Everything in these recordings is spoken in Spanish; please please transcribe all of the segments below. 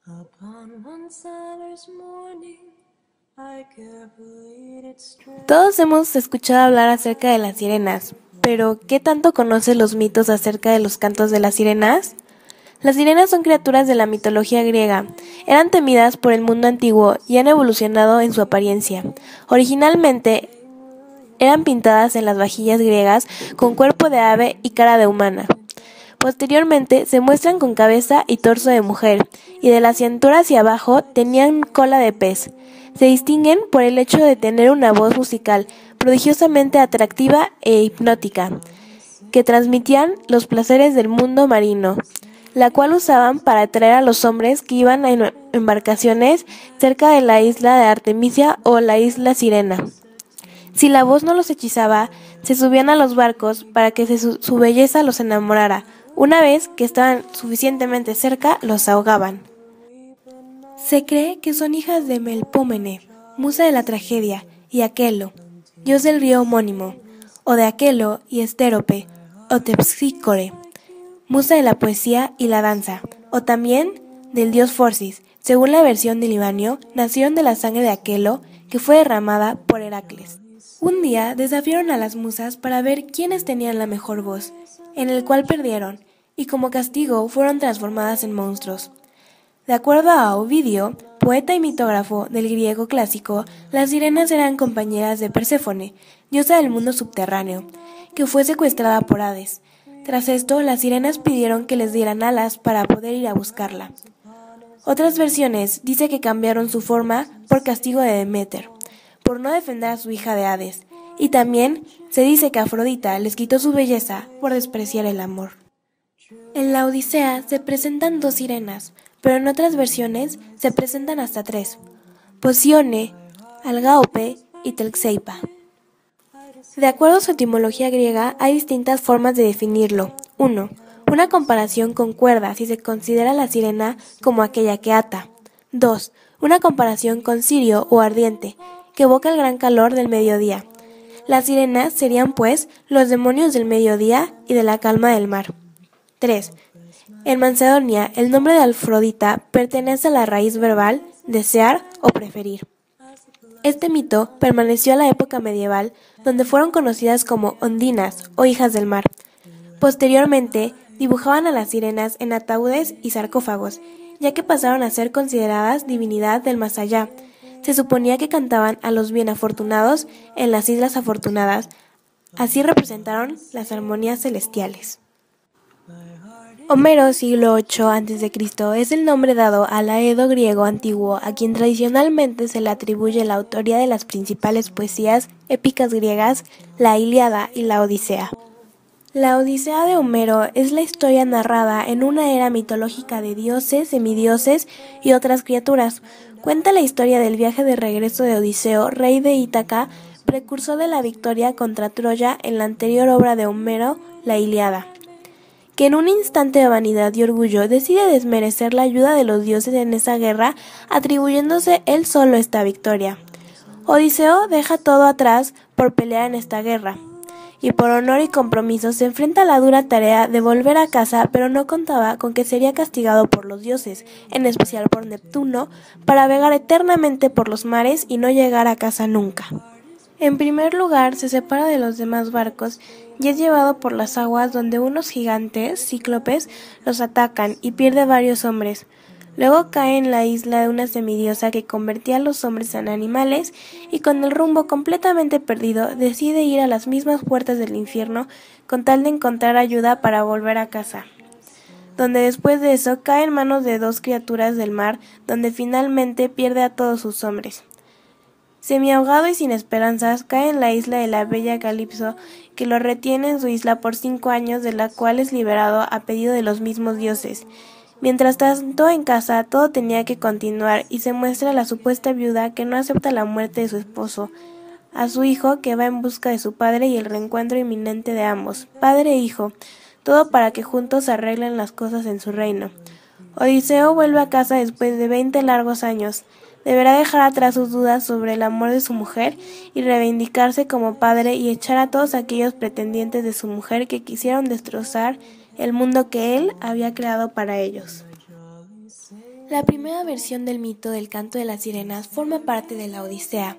Upon one summer's morning, I carefully did stray. Todos hemos escuchado hablar acerca de las sirenas, pero ¿qué tanto conoces los mitos acerca de los cantos de las sirenas? Las sirenas son criaturas de la mitología griega. Eran temidas por el mundo antiguo y han evolucionado en su apariencia. Originalmente eran pintadas en las vajillas griegas con cuerpo de ave y cara de humana. Posteriormente se muestran con cabeza y torso de mujer, y de la cintura hacia abajo tenían cola de pez. Se distinguen por el hecho de tener una voz musical prodigiosamente atractiva e hipnótica, que transmitían los placeres del mundo marino, la cual usaban para atraer a los hombres que iban en embarcaciones cerca de la isla de Artemisia o la isla Sirena. Si la voz no los hechizaba, se subían a los barcos para que su belleza los enamorara. Una vez que estaban suficientemente cerca, los ahogaban. Se cree que son hijas de Melpómene, musa de la tragedia, y Aquelo, dios del río homónimo, o de Aquelo y Estérope, o Tepsícore, musa de la poesía y la danza, o también del dios Forcis. Según la versión de Libanio, nacieron de la sangre de Aquelo, que fue derramada por Heracles. Un día desafiaron a las musas para ver quiénes tenían la mejor voz, en el cual perdieron, y como castigo fueron transformadas en monstruos. De acuerdo a Ovidio, poeta y mitógrafo del griego clásico, las sirenas eran compañeras de Perséfone, diosa del mundo subterráneo, que fue secuestrada por Hades. Tras esto, las sirenas pidieron que les dieran alas para poder ir a buscarla. Otras versiones dicen que cambiaron su forma por castigo de Deméter, por no defender a su hija de Hades, y también se dice que Afrodita les quitó su belleza por despreciar el amor. En la Odisea se presentan 2 sirenas, pero en otras versiones se presentan hasta 3, Posione, Algáope y Telxeipa. De acuerdo a su etimología griega, hay distintas formas de definirlo. 1. Una comparación con cuerda si se considera la sirena como aquella que ata. 2. Una comparación con cirio o ardiente, que evoca el gran calor del mediodía. Las sirenas serían, pues, los demonios del mediodía y de la calma del mar. 3. En Macedonia, el nombre de Afrodita pertenece a la raíz verbal desear o preferir. Este mito permaneció a la época medieval, donde fueron conocidas como ondinas o hijas del mar. Posteriormente, dibujaban a las sirenas en ataúdes y sarcófagos, ya que pasaron a ser consideradas divinidad del más allá. Se suponía que cantaban a los bienafortunados en las islas afortunadas. Así representaron las armonías celestiales. Homero, siglo VIII a.C., es el nombre dado al Aedo griego antiguo, a quien tradicionalmente se le atribuye la autoría de las principales poesías épicas griegas, la Ilíada y la Odisea. La Odisea de Homero es la historia narrada en una era mitológica de dioses, semidioses y otras criaturas. Cuenta la historia del viaje de regreso de Odiseo, rey de Ítaca, precursor de la victoria contra Troya en la anterior obra de Homero, la Ilíada, que en un instante de vanidad y orgullo decide desmerecer la ayuda de los dioses en esa guerra, atribuyéndose él solo esta victoria. Odiseo deja todo atrás por pelear en esta guerra, y por honor y compromiso se enfrenta a la dura tarea de volver a casa, pero no contaba con que sería castigado por los dioses, en especial por Neptuno, para vagar eternamente por los mares y no llegar a casa nunca. En primer lugar, se separa de los demás barcos y es llevado por las aguas donde unos gigantes, cíclopes, los atacan y pierde varios hombres. Luego cae en la isla de una semidiosa que convertía a los hombres en animales y con el rumbo completamente perdido decide ir a las mismas puertas del infierno con tal de encontrar ayuda para volver a casa, donde después de eso cae en manos de 2 criaturas del mar, donde finalmente pierde a todos sus hombres. Semiahogado y sin esperanzas, cae en la isla de la bella Calipso, que lo retiene en su isla por 5 años, de la cual es liberado a pedido de los mismos dioses. Mientras tanto, en casa todo tenía que continuar y se muestra a la supuesta viuda que no acepta la muerte de su esposo, a su hijo que va en busca de su padre y el reencuentro inminente de ambos, padre e hijo, todo para que juntos arreglen las cosas en su reino. Odiseo vuelve a casa después de 20 largos años. Deberá dejar atrás sus dudas sobre el amor de su mujer y reivindicarse como padre y echar a todos aquellos pretendientes de su mujer que quisieron destrozar el mundo que él había creado para ellos. La primera versión del mito del canto de las sirenas forma parte de la Odisea.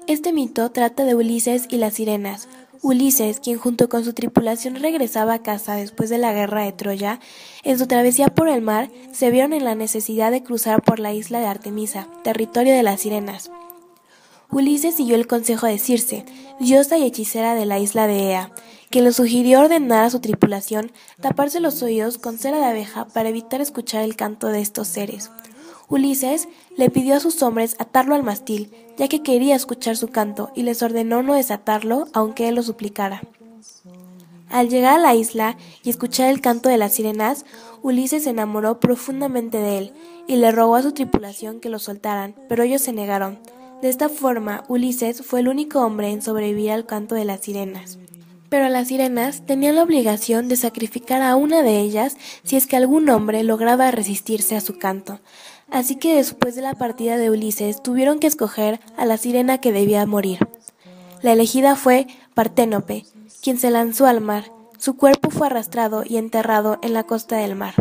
Este mito trata de Ulises y las sirenas. Ulises, quien junto con su tripulación regresaba a casa después de la guerra de Troya, en su travesía por el mar se vieron en la necesidad de cruzar por la isla de Artemisa, territorio de las sirenas. Ulises siguió el consejo de Circe, diosa y hechicera de la isla de Ea, quien le sugirió ordenar a su tripulación taparse los oídos con cera de abeja para evitar escuchar el canto de estos seres. Ulises le pidió a sus hombres atarlo al mástil, ya que quería escuchar su canto, y les ordenó no desatarlo, aunque él lo suplicara. Al llegar a la isla y escuchar el canto de las sirenas, Ulises se enamoró profundamente de él, y le rogó a su tripulación que lo soltaran, pero ellos se negaron. De esta forma, Ulises fue el único hombre en sobrevivir al canto de las sirenas. Pero las sirenas tenían la obligación de sacrificar a una de ellas si es que algún hombre lograba resistirse a su canto. Así que después de la partida de Ulises tuvieron que escoger a la sirena que debía morir. La elegida fue Parténope, quien se lanzó al mar. Su cuerpo fue arrastrado y enterrado en la costa del mar.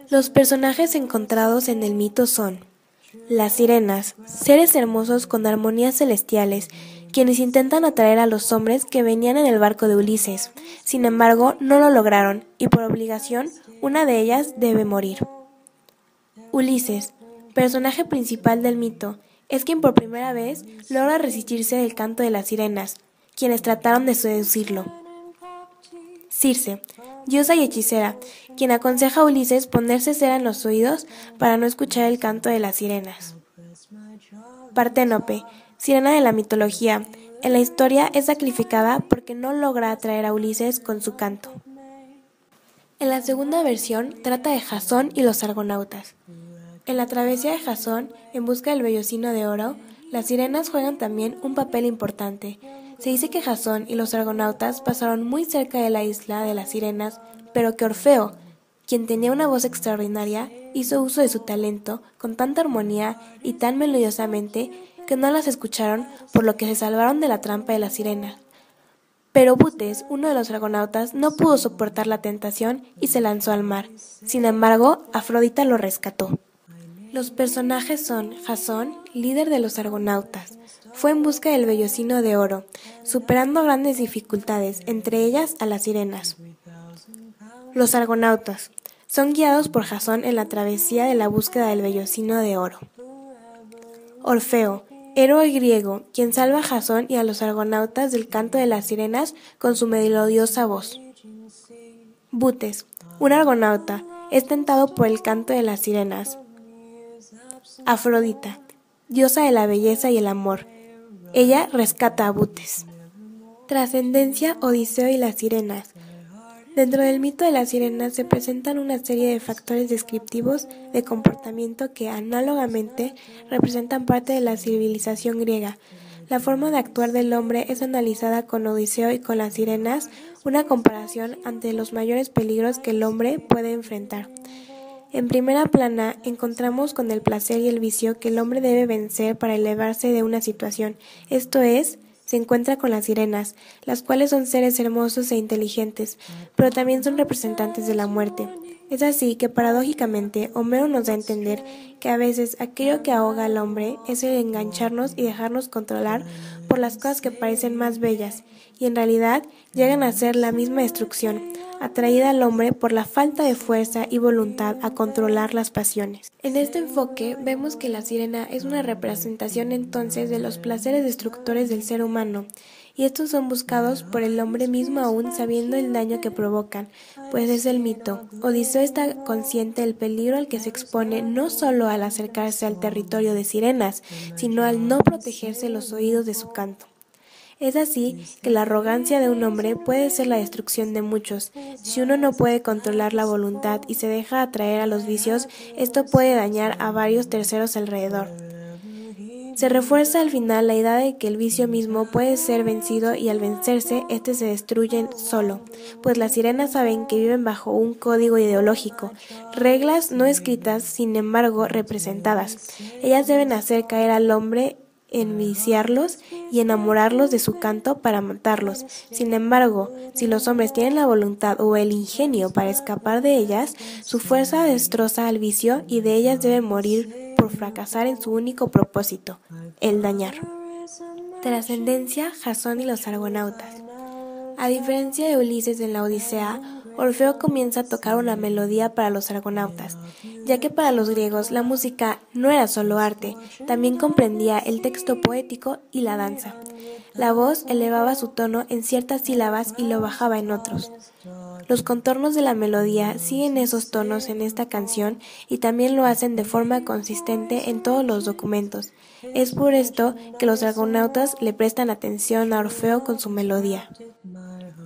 Los personajes encontrados en el mito son las sirenas, seres hermosos con armonías celestiales, quienes intentan atraer a los hombres que venían en el barco de Ulises. Sin embargo, no lo lograron, y por obligación, una de ellas debe morir. Ulises, personaje principal del mito, es quien por primera vez logra resistirse del canto de las sirenas, quienes trataron de seducirlo. Circe, diosa y hechicera, quien aconseja a Ulises ponerse cera en los oídos para no escuchar el canto de las sirenas. Parténope, sirena de la mitología, en la historia es sacrificada porque no logra atraer a Ulises con su canto. En la segunda versión trata de Jasón y los argonautas. En la travesía de Jasón, en busca del vellocino de oro, las sirenas juegan también un papel importante. Se dice que Jasón y los argonautas pasaron muy cerca de la isla de las sirenas, pero que Orfeo, quien tenía una voz extraordinaria, hizo uso de su talento con tanta armonía y tan melodiosamente que no las escucharon, por lo que se salvaron de la trampa de las sirenas. Pero Butes, uno de los argonautas, no pudo soportar la tentación y se lanzó al mar. Sin embargo, Afrodita lo rescató. Los personajes son Jasón, líder de los argonautas. Fue en busca del vellocino de oro, superando grandes dificultades, entre ellas a las sirenas. Los argonautas son guiados por Jasón en la travesía de la búsqueda del vellocino de oro. Orfeo, héroe griego, quien salva a Jasón y a los argonautas del canto de las sirenas con su melodiosa voz. Butes, un argonauta, es tentado por el canto de las sirenas. Afrodita, diosa de la belleza y el amor. Ella rescata a Butes. Trascendencia, Odiseo y las sirenas. Dentro del mito de las sirenas se presentan una serie de factores descriptivos de comportamiento que, análogamente, representan parte de la civilización griega. La forma de actuar del hombre es analizada con Odiseo y con las sirenas, una comparación ante los mayores peligros que el hombre puede enfrentar. En primera plana encontramos con el placer y el vicio que el hombre debe vencer para elevarse de una situación, esto es, se encuentra con las sirenas, las cuales son seres hermosos e inteligentes, pero también son representantes de la muerte. Es así que paradójicamente Homero nos da a entender que a veces aquello que ahoga al hombre es el engancharnos y dejarnos controlar por las cosas que parecen más bellas, y en realidad llegan a ser la misma destrucción, atraída al hombre por la falta de fuerza y voluntad a controlar las pasiones. En este enfoque vemos que la sirena es una representación entonces de los placeres destructores del ser humano, y estos son buscados por el hombre mismo aún sabiendo el daño que provocan, pues es el mito. Odiseo está consciente del peligro al que se expone no solo al acercarse al territorio de sirenas, sino al no protegerse los oídos de su canto. Es así que la arrogancia de un hombre puede ser la destrucción de muchos. Si uno no puede controlar la voluntad y se deja atraer a los vicios, esto puede dañar a varios terceros alrededor. Se refuerza al final la idea de que el vicio mismo puede ser vencido y al vencerse, este se destruye solo, pues las sirenas saben que viven bajo un código ideológico, reglas no escritas, sin embargo representadas. Ellas deben hacer caer al hombre enviciarlos y enamorarlos de su canto para matarlos. Sin embargo, si los hombres tienen la voluntad o el ingenio para escapar de ellas, su fuerza destroza al vicio y de ellas deben morir por fracasar en su único propósito, el dañar. Trascendencia, Jasón y los argonautas. A diferencia de Ulises en la Odisea, Orfeo comienza a tocar una melodía para los argonautas, ya que para los griegos la música no era solo arte, también comprendía el texto poético y la danza. La voz elevaba su tono en ciertas sílabas y lo bajaba en otros. Los contornos de la melodía siguen esos tonos en esta canción y también lo hacen de forma consistente en todos los documentos. Es por esto que los argonautas le prestan atención a Orfeo con su melodía.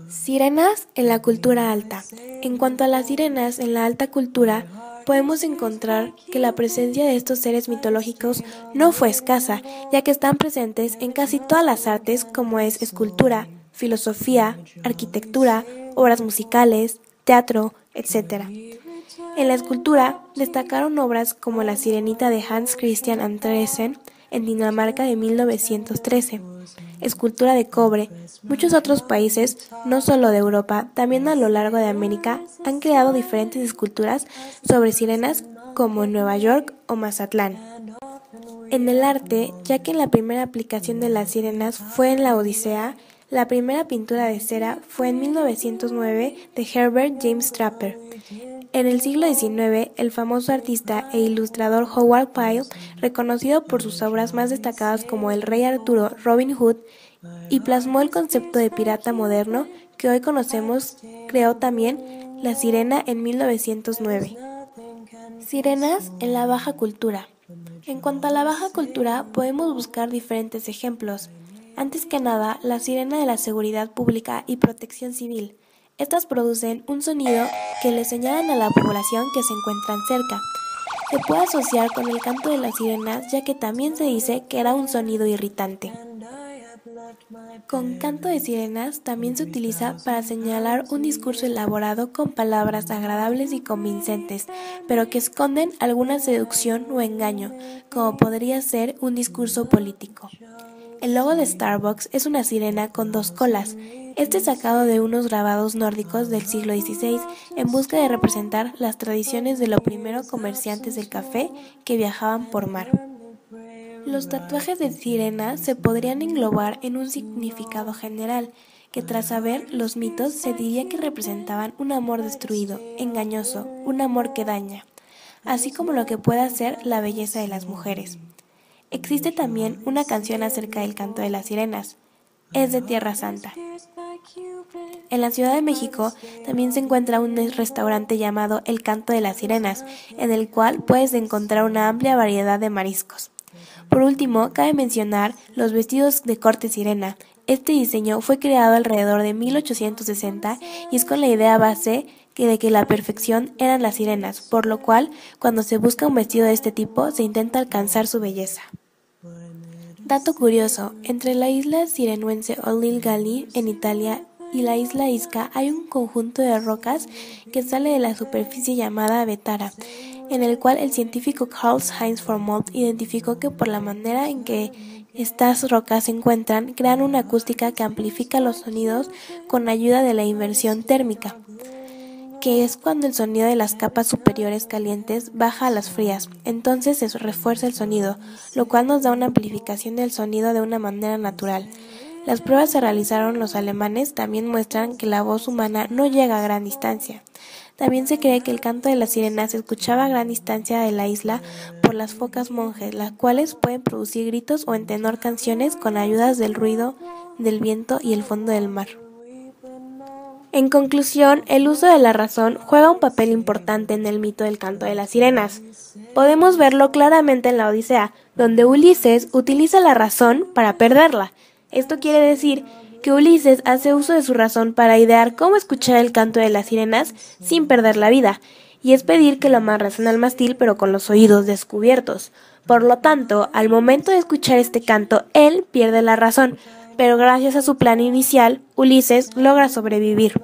Sirenas en la cultura alta. En cuanto a las sirenas en la alta cultura, podemos encontrar que la presencia de estos seres mitológicos no fue escasa, ya que están presentes en casi todas las artes como es escultura, filosofía, arquitectura, obras musicales, teatro, etc. En la escultura destacaron obras como La Sirenita de Hans Christian Andersen en Dinamarca de 1913, escultura de cobre. Muchos otros países, no solo de Europa, también a lo largo de América, han creado diferentes esculturas sobre sirenas como en Nueva York o Mazatlán. En el arte, ya que la primera aplicación de las sirenas fue en la Odisea, la primera pintura de cera fue en 1909 de Herbert James Trapper. En el siglo XIX, el famoso artista e ilustrador Howard Pyle, reconocido por sus obras más destacadas como El Rey Arturo, Robin Hood, y plasmó el concepto de pirata moderno que hoy conocemos, creó también La Sirena en 1909. Sirenas en la baja cultura. En cuanto a la baja cultura, podemos buscar diferentes ejemplos. Antes que nada, la sirena de la seguridad pública y protección civil. Estas producen un sonido que le señalan a la población que se encuentran cerca. Se puede asociar con el canto de las sirenas, ya que también se dice que era un sonido irritante. Con canto de sirenas también se utiliza para señalar un discurso elaborado con palabras agradables y convincentes, pero que esconden alguna seducción o engaño, como podría ser un discurso político. El logo de Starbucks es una sirena con dos colas. Este es sacado de unos grabados nórdicos del siglo XVI en busca de representar las tradiciones de los primeros comerciantes del café que viajaban por mar. Los tatuajes de sirena se podrían englobar en un significado general, que tras saber los mitos se diría que representaban un amor destruido, engañoso, un amor que daña, así como lo que puede ser la belleza de las mujeres. Existe también una canción acerca del canto de las sirenas. Es de Tierra Santa. En la Ciudad de México también se encuentra un restaurante llamado El Canto de las Sirenas, en el cual puedes encontrar una amplia variedad de mariscos. Por último, cabe mencionar los vestidos de corte sirena. Este diseño fue creado alrededor de 1860 y es con la idea base de que la perfección eran las sirenas, por lo cual, cuando se busca un vestido de este tipo, se intenta alcanzar su belleza. Dato curioso, entre la isla sirenuense o Lil Gali, en Italia, y la isla Isca hay un conjunto de rocas que sale de la superficie llamada Betara, en el cual el científico Karl-Heinz Formolt identificó que por la manera en que estas rocas se encuentran, crean una acústica que amplifica los sonidos con ayuda de la inversión térmica, que es cuando el sonido de las capas superiores calientes baja a las frías, entonces se refuerza el sonido, lo cual nos da una amplificación del sonido de una manera natural. Las pruebas se realizaron los alemanes también muestran que la voz humana no llega a gran distancia. También se cree que el canto de las sirenas se escuchaba a gran distancia de la isla por las focas monjes, las cuales pueden producir gritos o en tenor canciones con ayudas del ruido, del viento y el fondo del mar. En conclusión, el uso de la razón juega un papel importante en el mito del canto de las sirenas. Podemos verlo claramente en la Odisea, donde Ulises utiliza la razón para perderla. Esto quiere decir que Ulises hace uso de su razón para idear cómo escuchar el canto de las sirenas sin perder la vida, y es pedir que lo amarrasen al mástil pero con los oídos descubiertos. Por lo tanto, al momento de escuchar este canto, él pierde la razón, pero gracias a su plan inicial, Ulises logra sobrevivir.